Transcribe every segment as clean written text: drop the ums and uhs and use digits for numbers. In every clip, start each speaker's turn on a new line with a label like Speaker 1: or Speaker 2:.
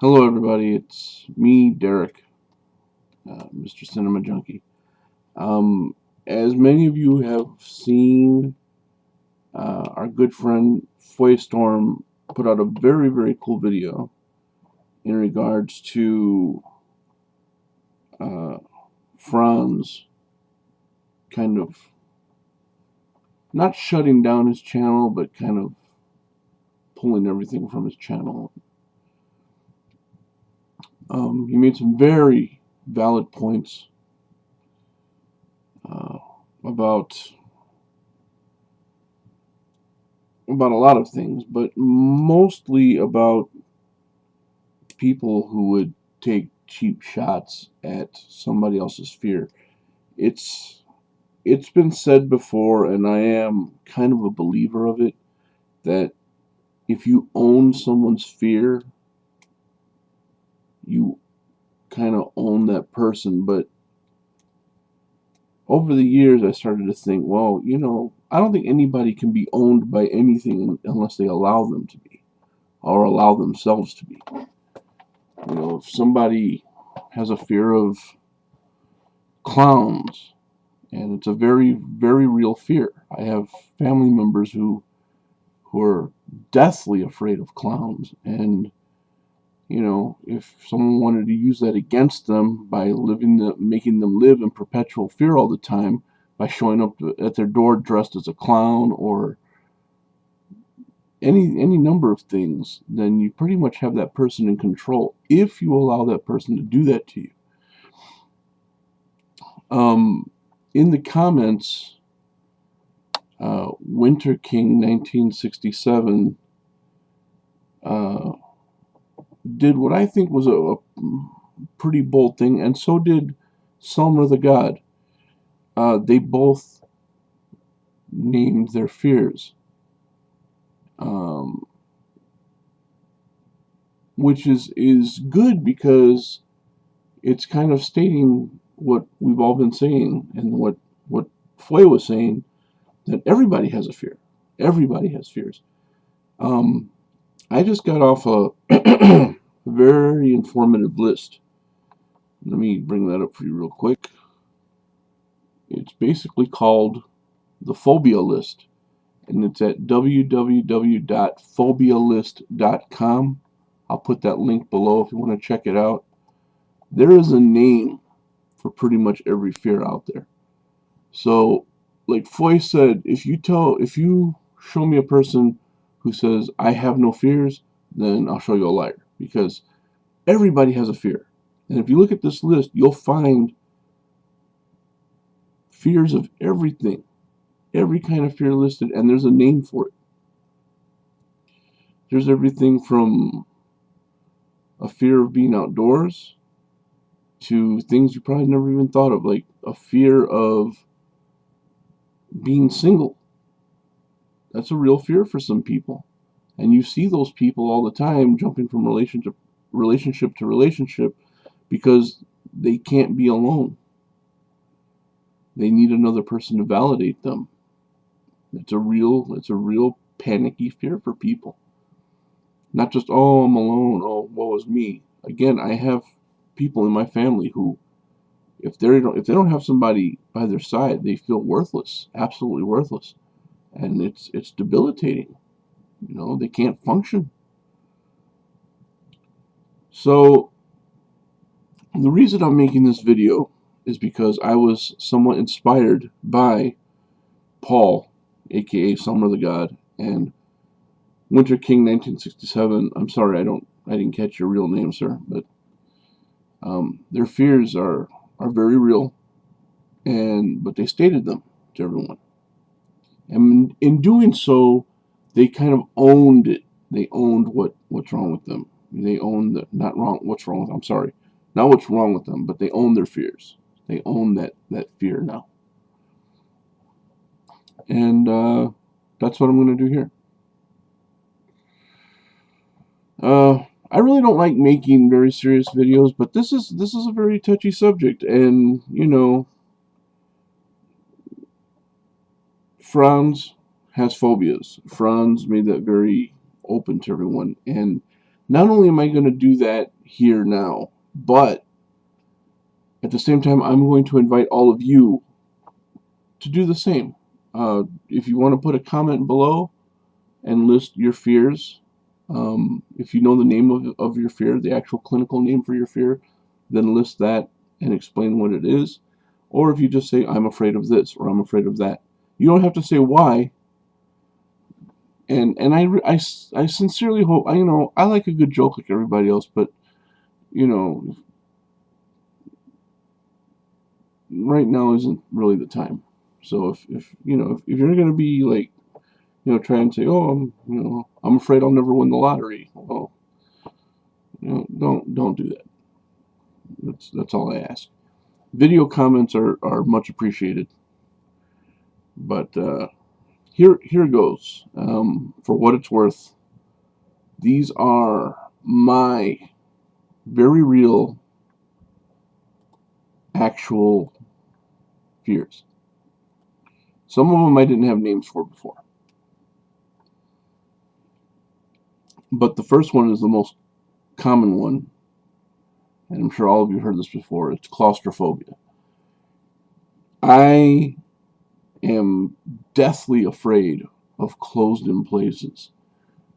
Speaker 1: Hello, everybody. It's me, Derek, Mr. Cinema Junkie. Um, as many of you have seen, our good friend Foy Storm put out a very, very cool video in regards to uh, Franz kind of not shutting down his channel, but kind of pulling everything from his channel. He made some very valid points uh, about a lot of things, but mostly about people who would take cheap shots at somebody else's fear. It's it's been said before, and I am kind of a believer of it, that if you own someone's fear, you kind of own that person. But over the years, I started to think, well, I don't think anybody can be owned by anything unless they allow them to be, or allow themselves to be. If somebody has a fear of clowns, and it's a very, very real fear. I have family members who are deathly afraid of clowns, and if someone wanted to use that against them by making them live in perpetual fear all the time by showing up at their door dressed as a clown or any number of things, then you pretty much have that person in control if you allow that person to do that to you. In the comments, Winter King 1967 did what I think was a pretty bold thing, and so did Selmer the God. They both named their fears, which is good, because it's kind of stating what we've all been saying, and what Foy was saying, that everybody has a fear. Everybody has fears. I just got off a very informative list. Let me bring that up for you real quick. It's basically called the Phobia List, and it's at www.phobialist.com. I'll put that link below if you want to check it out. There is a name for pretty much every fear out there. So, like Foy said, if you show me a person who says, I have no fears, then I'll show you a liar, because everybody has a fear. And if you look at this list, you'll find fears of everything, every kind of fear listed, and there's a name for it. There's everything from a fear of being outdoors to things you probably never even thought of, like a fear of being single. That's a real fear for some people. And you see those people all the time jumping from relationship to relationship because they can't be alone. They need another person to validate them. It's a real panicky fear for people. Not just, oh, I'm alone, oh, woe is me. Again, I have people in my family who, if they don't have somebody by their side, they feel worthless, absolutely worthless. And it's debilitating. They can't function. So the reason I'm making this video is because I was somewhat inspired by Paul, aka Selmer the God, and Winter King 1967. I'm sorry, I didn't catch your real name, sir, but their fears are very real, but they stated them to everyone, and in doing so, they kind of owned it. They owned what's wrong with them. They owned what's wrong with them. I'm sorry, not what's wrong with them, but they own their fears. They own that fear now, and that's what I'm going to do here. I really don't like making very serious videos, but this is a very touchy subject, and Franz has phobias. Franz made that very open to everyone, and not only am I going to do that here now, but at the same time, I'm going to invite all of you to do the same. If you want to put a comment below and list your fears, if you know the name of your fear, the actual clinical name for your fear, then list that and explain what it is. Or if you just say, I'm afraid of this, or I'm afraid of that. You don't have to say why. And I sincerely hope, I like a good joke like everybody else, but, right now isn't really the time. So if you're going to be like, try and say, oh, I'm afraid I'll never win the lottery. Well, don't do that. That's all I ask. Video comments are much appreciated. But here goes. For what it's worth, these are my very real, actual fears. Some of them I didn't have names for before. But the first one is the most common one, and I'm sure all of you heard this before. It's claustrophobia. I am deathly afraid of closed-in places.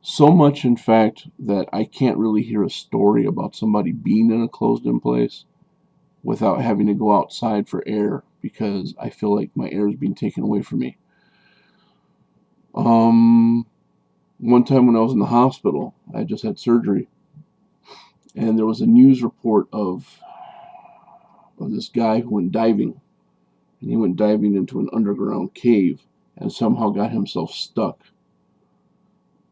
Speaker 1: So much, in fact, that I can't really hear a story about somebody being in a closed-in place without having to go outside for air, because I feel like my air is being taken away from me. One time when I was in the hospital, I just had surgery, and there was a news report of this guy who went diving, and he went diving into an underground cave and somehow got himself stuck.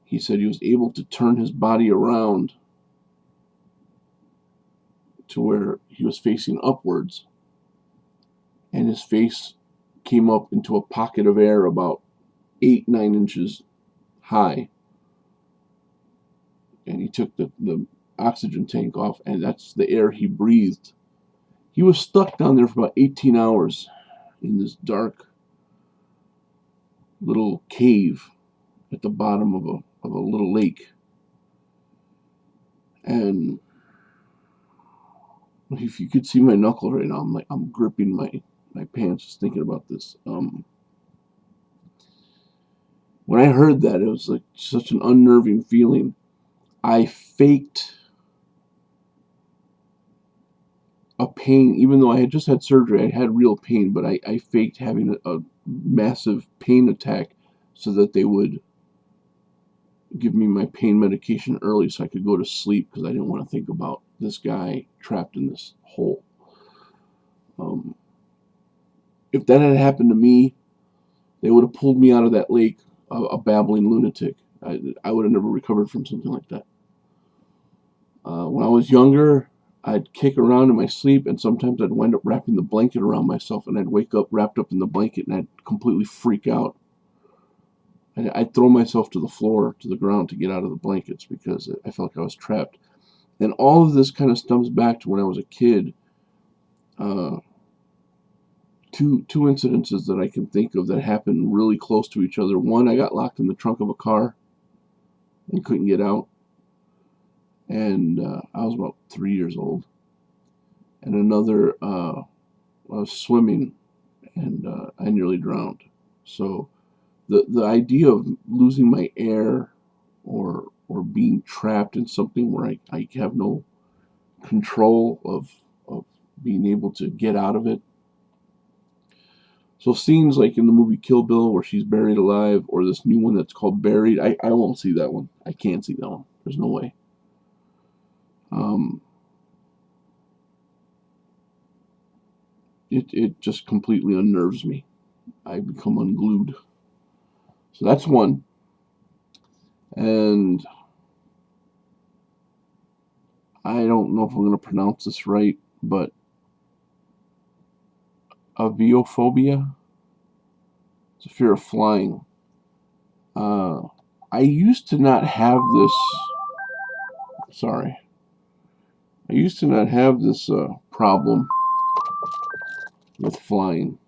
Speaker 1: He said he was able to turn his body around to where he was facing upwards, and his face came up into a pocket of air about 8-9 inches high, and he took the oxygen tank off, and that's the air he breathed. He was stuck down there for about 18 hours in this dark little cave at the bottom of a little lake. And if you could see my knuckles right now, I'm gripping my pants just thinking about this. When I heard that, it was like such an unnerving feeling. I faked a pain, even though I had just had surgery. I had real pain, but I faked having a massive pain attack so that they would give me my pain medication early so I could go to sleep, because I didn't want to think about this guy trapped in this hole. If that had happened to me, they would have pulled me out of that lake a babbling lunatic. I would have never recovered from something like that. When I was younger, I'd kick around in my sleep, and sometimes I'd wind up wrapping the blanket around myself, and I'd wake up wrapped up in the blanket, and I'd completely freak out. I'd throw myself to the floor, to the ground, to get out of the blankets because I felt like I was trapped. And all of this kind of stems back to when I was a kid. Two incidences that I can think of that happened really close to each other. One, I got locked in the trunk of a car and couldn't get out. And I was about 3 years old. And another, I was swimming, and I nearly drowned. So the idea of losing my air or being trapped in something where I have no control of being able to get out of it. So scenes like in the movie Kill Bill where she's buried alive, or this new one that's called Buried, I won't see that one. I can't see that one. There's no way. It just completely unnerves me. I become unglued. So that's one. And I don't know if I'm going to pronounce this right, but aviophobia. It's a fear of flying. I used to not have this. Sorry. I used to not have this problem with flying.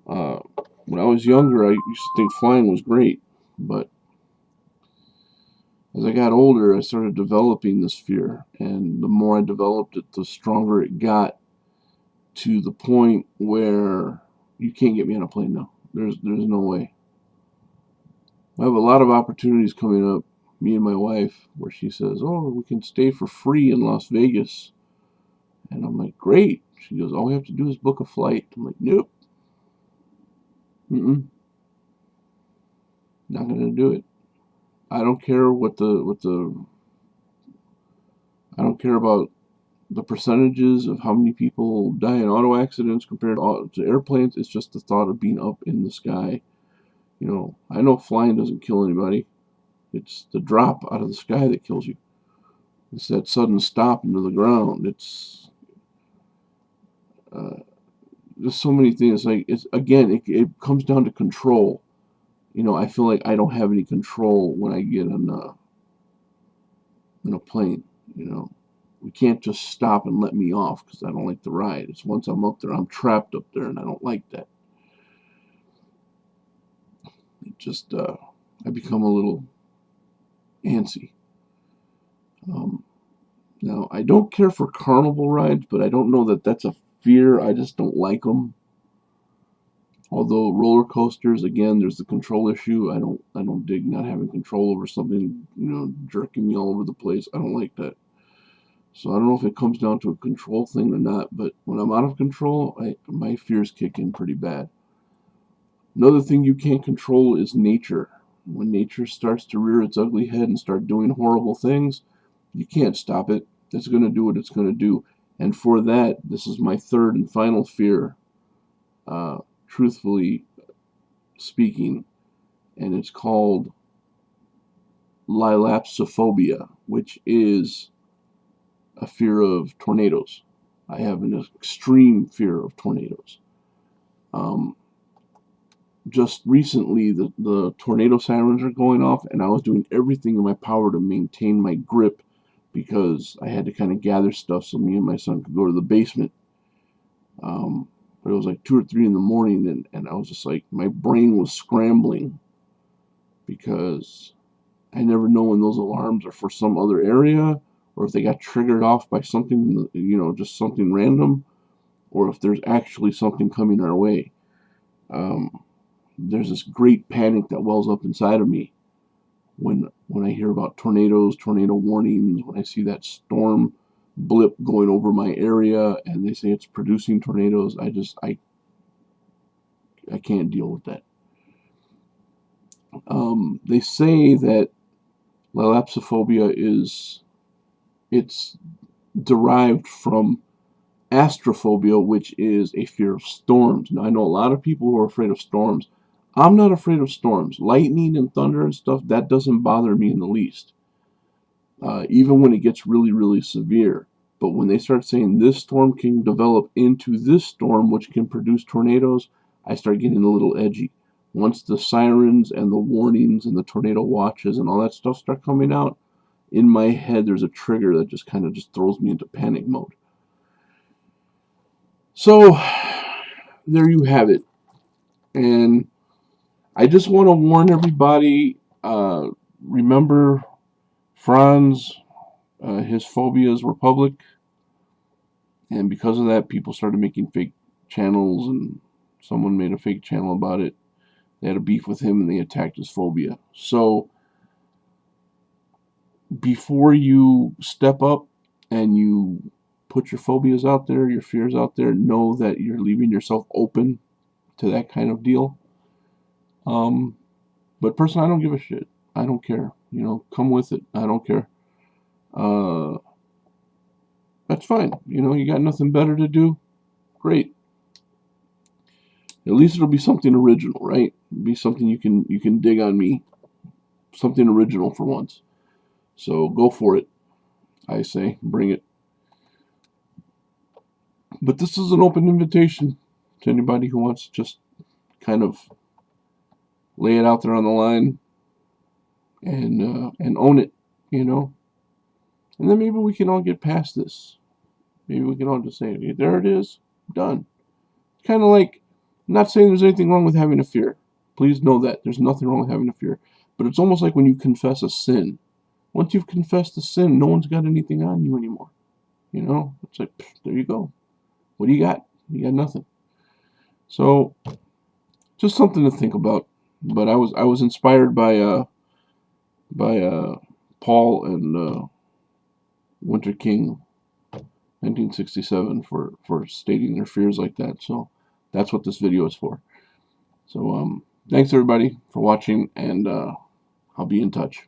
Speaker 1: When I was younger, I used to think flying was great, but As I got older, I started developing this fear, and the more I developed it, the stronger it got, to the point where you can't get me on a plane now. There's no way. I have a lot of opportunities coming up, me and my wife, where she says, "Oh, we can stay for free in Las Vegas." And I'm like, "Great." She goes, "All we have to do is book a flight." I'm like, "Nope. Mm-mm. Not gonna do it. I don't care I don't care about the percentages of how many people die in auto accidents compared to airplanes. It's just the thought of being up in the sky. I know flying doesn't kill anybody. It's the drop out of the sky that kills you. It's that sudden stop into the ground. It's uh, there's so many things. Like, it comes down to control. I feel like I don't have any control when I get on in a plane. You know, we can't just stop and let me off because I don't like the ride. It's once I'm up there, I'm trapped up there, and I don't like that. It just I become a little antsy. Um, Now, I don't care for carnival rides, but I don't know that that's a fear. I just don't like them. Although roller coasters, again, there's the control issue. I don't dig not having control over something, jerking me all over the place. I don't like that. So I don't know if it comes down to a control thing or not, but when I'm out of control, my fears kick in pretty bad. Another thing you can't control is nature. When nature starts to rear its ugly head and start doing horrible things, you can't stop it. It's going to do what it's going to do. And for that, this is my third and final fear, truthfully speaking, and it's called lilapsophobia, which is a fear of tornadoes. I have an extreme fear of tornadoes. Um, just recently, the tornado sirens are going off, and I was doing everything in my power to maintain my grip because I had to kind of gather stuff so me and my son could go to the basement. But it was like 2 or 3 in the morning, and I was just like, my brain was scrambling because I never know when those alarms are for some other area, or if they got triggered off by something, just something random, or if there's actually something coming our way. Um, there's this great panic that wells up inside of me when I hear about tornadoes, tornado warnings, when I see that storm blip going over my area and they say it's producing tornadoes. I can't deal with that. They say that lilapsophobia it's derived from astrophobia, which is a fear of storms. Now, I know a lot of people who are afraid of storms. I'm not afraid of storms. Lightning and thunder and stuff, that doesn't bother me in the least, even when it gets really, really severe. But when they start saying this storm can develop into this storm, which can produce tornadoes, I start getting a little edgy. Once the sirens and the warnings and the tornado watches and all that stuff start coming out, in my head there's a trigger that just kind of just throws me into panic mode. So there you have it. And I just want to warn everybody, remember Franz, his phobias were public, and because of that, people started making fake channels, and someone made a fake channel about it. They had a beef with him, and they attacked his phobia. So before you step up and you put your phobias out there, your fears out there, know that you're leaving yourself open to that kind of deal. But personally, I don't give a shit. I don't care. Come with it. I don't care. That's fine. You got nothing better to do. Great. At least it'll be something original, right? It'll be something you can dig on me. Something original for once. So go for it. I say, bring it. But this is an open invitation to anybody who wants to just kind of lay it out there on the line and own it, And then maybe we can all get past this. Maybe we can all just say, okay, there it is, done. Kind of like, I'm not saying there's anything wrong with having a fear. Please know that there's nothing wrong with having a fear. But it's almost like when you confess a sin. Once you've confessed the sin, no one's got anything on you anymore. You know, it's like, there you go. What do you got? You got nothing. So, just something to think about. But I was inspired by Paul and Winter King, 1967, for stating their fears like that. So that's what this video is for. So thanks everybody for watching, and I'll be in touch.